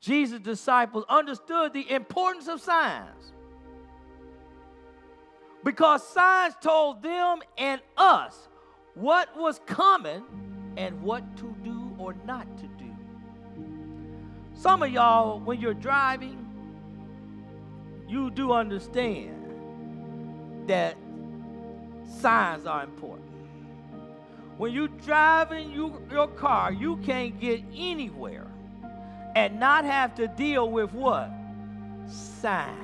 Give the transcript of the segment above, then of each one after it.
Jesus' disciples understood the importance of signs, because signs told them and us what was coming and what to do or not to do. Some of y'all, when you're driving, you do understand that signs are important. When you're driving your car, you can't get anywhere and not have to deal with what? Signs.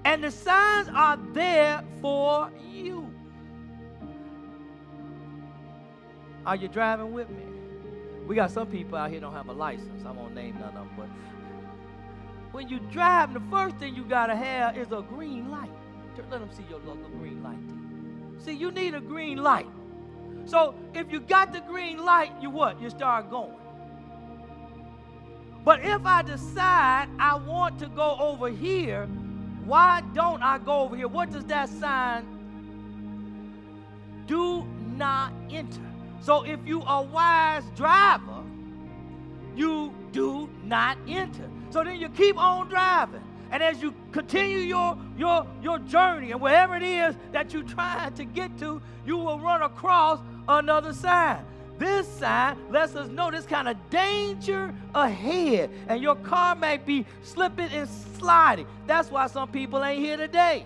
And the signs are there for you. Are you driving with me? We got some people out here don't have a license. I won't name none of them, but when you drive, the first thing you gotta have is a green light. Let them see your little green light. See, you need a green light. So if you got the green light, you what? You start going. But if I decide I want to go over here, why don't I go over here? What does that sign? Do not enter. So if you are a wise driver, you do not enter. So then you keep on driving. And as you continue your journey and wherever it is that you're trying to get to, you will run across another sign. This sign lets us know this kind of danger ahead. And your car may be slipping and sliding. That's why some people ain't here today.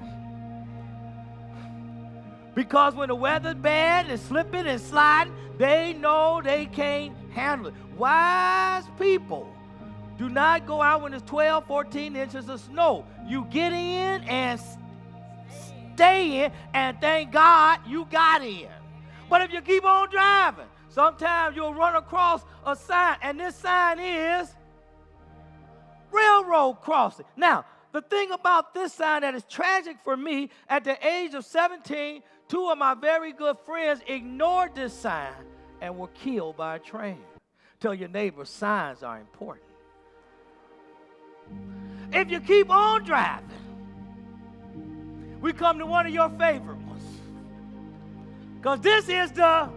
Because when the weather's bad and slipping and sliding, they know they can't handle it. Wise people do not go out when it's 12, 14 inches of snow. You get in and stay in, and thank God you got in. But if you keep on driving, sometimes you'll run across a sign, and this sign is railroad crossing. Now, the thing about this sign that is tragic for me, at the age of 17, two of my very good friends ignored this sign and were killed by a train. Tell your neighbor, signs are important. If you keep on driving, we come to one of your favorite ones. Because this is the...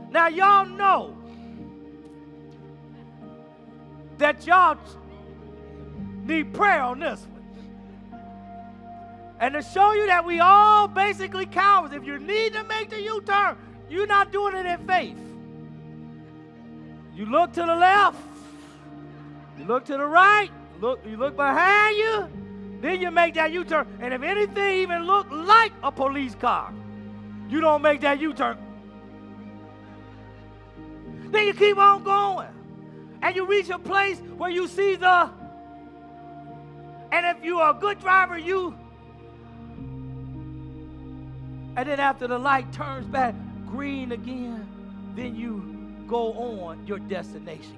Now, y'all know that y'all need prayer on this one. And to show you that we all basically cowards, if you need to make the U-turn, you're not doing it in faith. You look to the left, you look to the right, you look behind you, then you make that U-turn. And if anything even look like a police car, you don't make that U-turn. Then you keep on going. And you reach a place where you see and if you are a good driver, and then after the light turns back green again, then you go on your destination.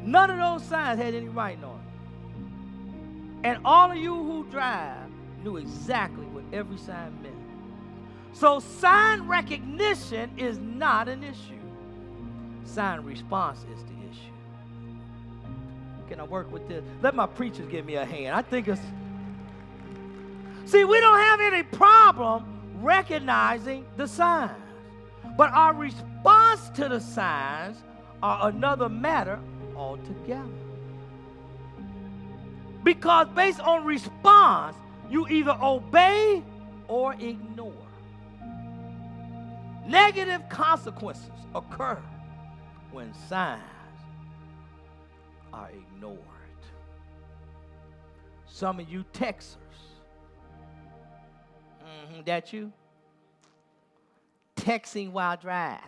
None of those signs had any writing on them. And all of you who drive knew exactly what every sign meant. So sign recognition is not an issue. Sign response is the issue. Can I work with this? Let my preachers give me a hand. I think it's... See, we don't have any problem recognizing the signs. But our response to the signs are another matter altogether. Because based on response, you either obey or ignore. Negative consequences occur when signs are ignored. Some of you Texers, that you? Texting while driving.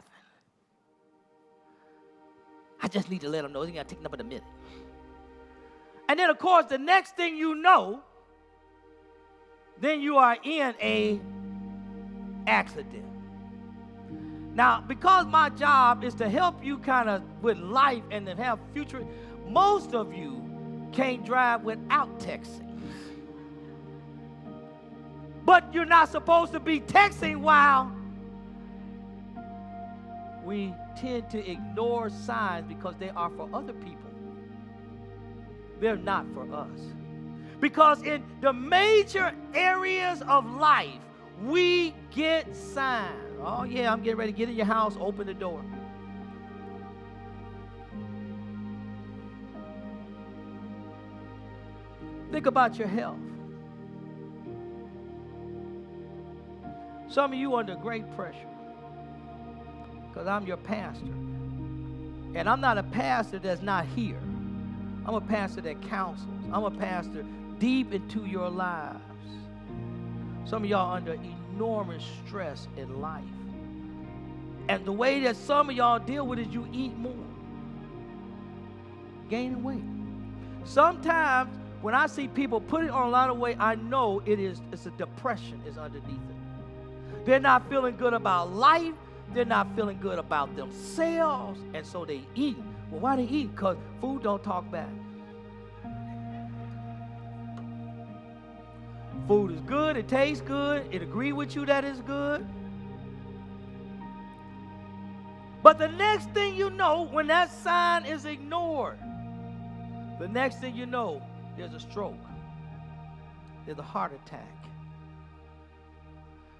I just need to let them know. It's going to take another minute. And then, of course, the next thing you know, then you are in a accident. Now, because my job is to help you kind of with life and to have future, most of you can't drive without texting. But you're not supposed to be texting while we tend to ignore signs because they are for other people. They're not for us. Because in the major areas of life, we get signs. Oh, yeah, I'm getting ready to get in your house, open the door. Think about your health. Some of you under great pressure because I'm your pastor. And I'm not a pastor that's not here. I'm a pastor that counsels. I'm a pastor deep into your lives. Some of y'all under enormous stress in life. And the way that some of y'all deal with it is you eat more. Gaining weight. Sometimes when I see people putting on a lot of weight, I know it's a depression is underneath it. They're not feeling good about life. They're not feeling good about themselves. And so they eat. Well, why they eat? Because food don't talk back. Food is good. It tastes good. It agrees with you that it's good. But the next thing you know, when that sign is ignored, the next thing you know, there's a stroke. There's a heart attack.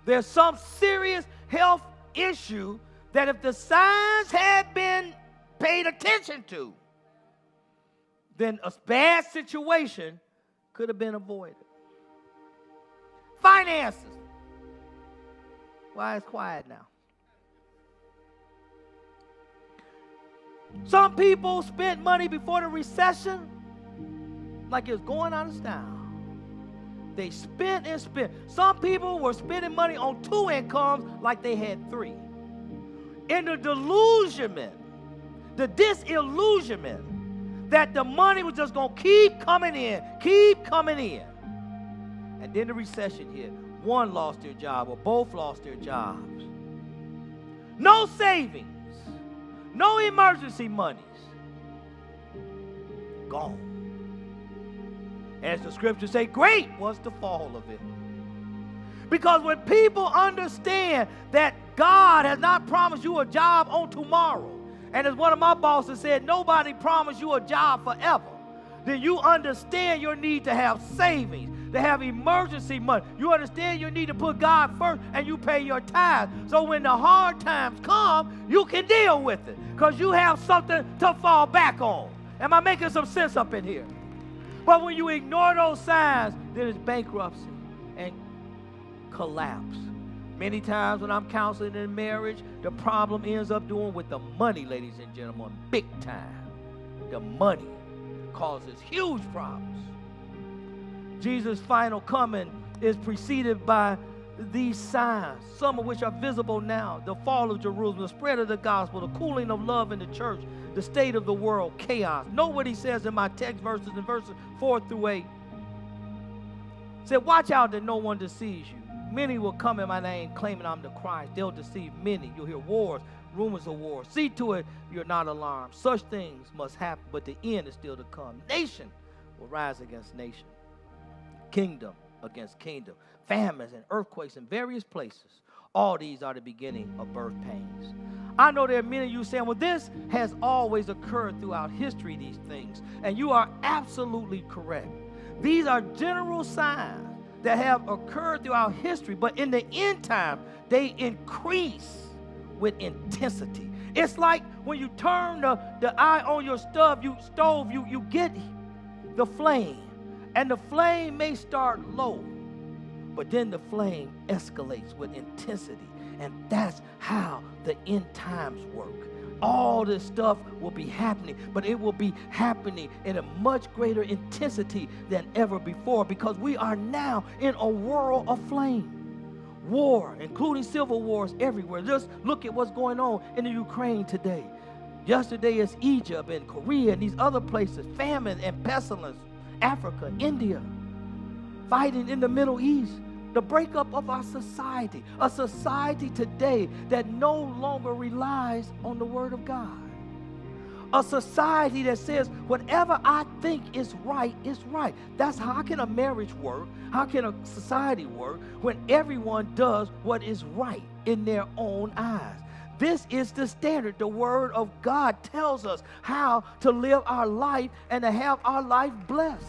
There's some serious health issue that if the signs had been paid attention to, then a bad situation could have been avoided. Finances. Why it's quiet now? Some people spent money before the recession like it's going out of style. They spent and spent. Some people were spending money on 2 incomes like they had 3. In the delusionment, the disillusionment that the money was just going to keep coming in. And then the recession hit. One lost their job or both lost their jobs. No savings. No emergency monies. Gone. As the scriptures say, great was the fall of it. Because when people understand that God has not promised you a job on tomorrow, and as one of my bosses said, nobody promised you a job forever, then you understand your need to have savings, to have emergency money. You understand your need to put God first, and you pay your tithes. So when the hard times come, you can deal with it because you have something to fall back on. Am I making some sense up in here? But when you ignore those signs, then it's bankruptcy and collapse. Many times when I'm counseling in marriage, the problem ends up doing with the money, ladies and gentlemen, big time. The money causes huge problems. Jesus' final coming is preceded by these signs, some of which are visible now: the fall of Jerusalem, the spread of the gospel, the cooling of love in the church, the state of the world, chaos. Know what he says in my text verses, in verses 4 through 8. He said, watch out that no one deceives you. Many will come in my name claiming I'm the Christ. They'll deceive many. You'll hear wars, rumors of wars. See to it you're not alarmed. Such things must happen, but the end is still to come. Nation will rise against nation. Kingdom against kingdom. Famines and earthquakes in various places. All these are the beginning of birth pains. I know there are many of you saying, well, this has always occurred throughout history, these things. And you are absolutely correct. These are general signs that have occurred throughout history, but in the end time, they increase with intensity. It's like when you turn the eye on your stove, you get the flame. And the flame may start low, but then the flame escalates with intensity. And that's how the end times work. All this stuff will be happening, but it will be happening in a much greater intensity than ever before, because we are now in a world of flame. War, including civil wars everywhere. Just look at what's going on in the Ukraine today. Yesterday it's Egypt and Korea and these other places. Famine and pestilence. Africa, India, fighting in the Middle East. The breakup of our society. A society today that no longer relies on the Word of God. A society that says whatever I think is right is right. That's how can a marriage work? How can a society work when everyone does what is right in their own eyes? This is the standard. The Word of God tells us how to live our life and to have our life blessed.